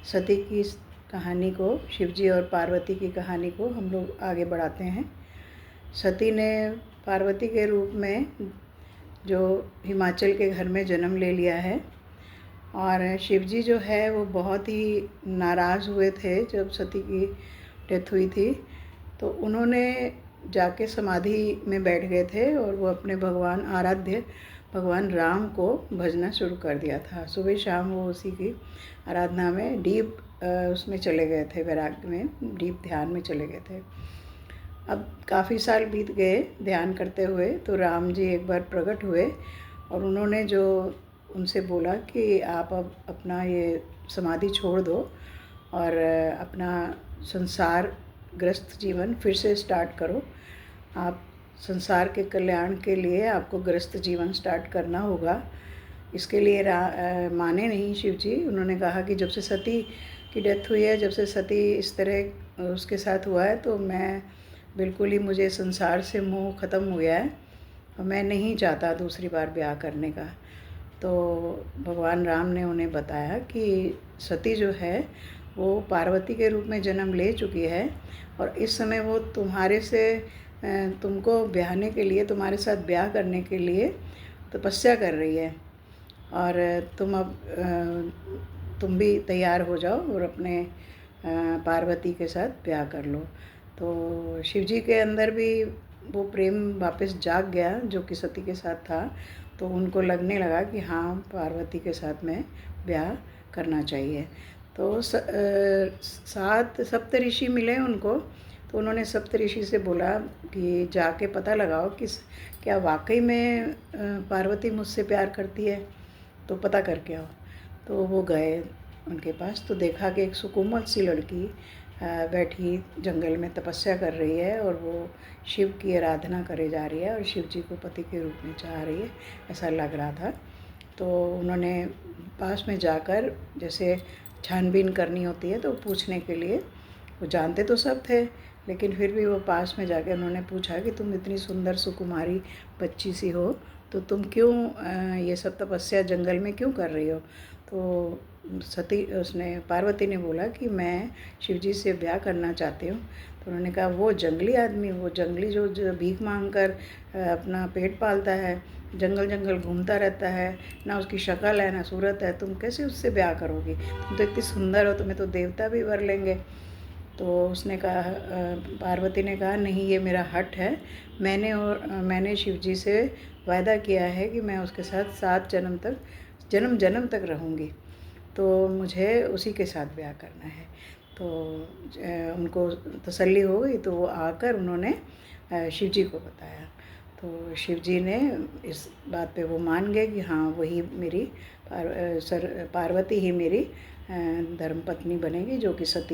सती की इस कहानी को, शिव जी और पार्वती की कहानी को हम लोग आगे बढ़ाते हैं। सती ने पार्वती के रूप में जो हिमाचल के घर में जन्म ले लिया है, और शिव जी जो है वो बहुत ही नाराज़ हुए थे जब सती की डेथ हुई थी। तो उन्होंने जाके समाधि में बैठ गए थे और वो अपने भगवान आराध्य भगवान राम को भजना शुरू कर दिया था। सुबह शाम वो उसी की आराधना में डीप उसमें चले गए थे, वैराग्य में, डीप ध्यान में चले गए थे। अब काफ़ी साल बीत गए ध्यान करते हुए, तो राम जी एक बार प्रकट हुए और उन्होंने जो उनसे बोला कि आप अब अपना ये समाधि छोड़ दो और अपना संसार ग्रस्त जीवन फिर से स्टार्ट करो। आप संसार के कल्याण के लिए आपको ग्रस्त जीवन स्टार्ट करना होगा। इसके लिए माने नहीं शिव जी। उन्होंने कहा कि जब से सती की डेथ हुई है, जब से सती इस तरह उसके साथ हुआ है, तो मैं बिल्कुल ही, मुझे संसार से मोह ख़त्म हो गया है और मैं नहीं चाहता दूसरी बार ब्याह करने का। तो भगवान राम ने उन्हें बताया कि सती जो है वो पार्वती के रूप में जन्म ले चुकी है और इस समय वो तुम्हारे से तुमको ब्याहने के लिए, तुम्हारे साथ ब्याह करने के लिए तपस्या कर रही है, और तुम भी तैयार हो जाओ और अपने पार्वती के साथ ब्याह कर लो। तो शिव जी के अंदर भी वो प्रेम वापस जाग गया जो कि सती के साथ था। तो उनको लगने लगा कि हाँ, पार्वती के साथ में ब्याह करना चाहिए। तो 7 सप्तऋषि मिले उनको। तो उन्होंने सप्तऋषि से बोला कि जाके पता लगाओ कि क्या वाकई में पार्वती मुझसे प्यार करती है, तो पता करके आओ। तो वो गए उनके पास, तो देखा कि एक सुकोमल सी लड़की बैठी जंगल में तपस्या कर रही है और वो शिव की आराधना करे जा रही है और शिव जी को पति के रूप में चाह रही है, ऐसा लग रहा था। तो उन्होंने पास में जाकर, जैसे छानबीन करनी होती है तो पूछने के लिए, वो जानते तो सब थे लेकिन फिर भी वो पास में जाकर उन्होंने पूछा कि तुम इतनी सुंदर सुकुमारी बच्ची सी हो, तो तुम क्यों ये सब तपस्या जंगल में क्यों कर रही हो? तो पार्वती ने बोला कि मैं शिव जी से ब्याह करना चाहती हूँ। तो उन्होंने कहा वो जंगली आदमी, वो जंगली जो भीख मांग कर अपना पेट पालता है, जंगल जंगल घूमता रहता है, ना उसकी शक्ल है ना सूरत है, तुम कैसे उससे ब्याह करोगी? तुम तो इतनी सुंदर हो, तुम्हें तो देवता भी वर लेंगे। तो उसने कहा, पार्वती ने कहा, नहीं, ये मेरा हट है। मैंने शिव जी से वायदा किया है कि मैं उसके साथ 7 जन्म तक, जन्म जन्म तक रहूँगी, तो मुझे उसी के साथ ब्याह करना है। तो उनको तसल्ली हो गई, तो वो आकर उन्होंने शिव जी को बताया। तो शिव जी ने इस बात पे वो मान गए कि हाँ, वही मेरी पार्वती ही मेरी धर्मपत्नी बनेगी, जो कि सती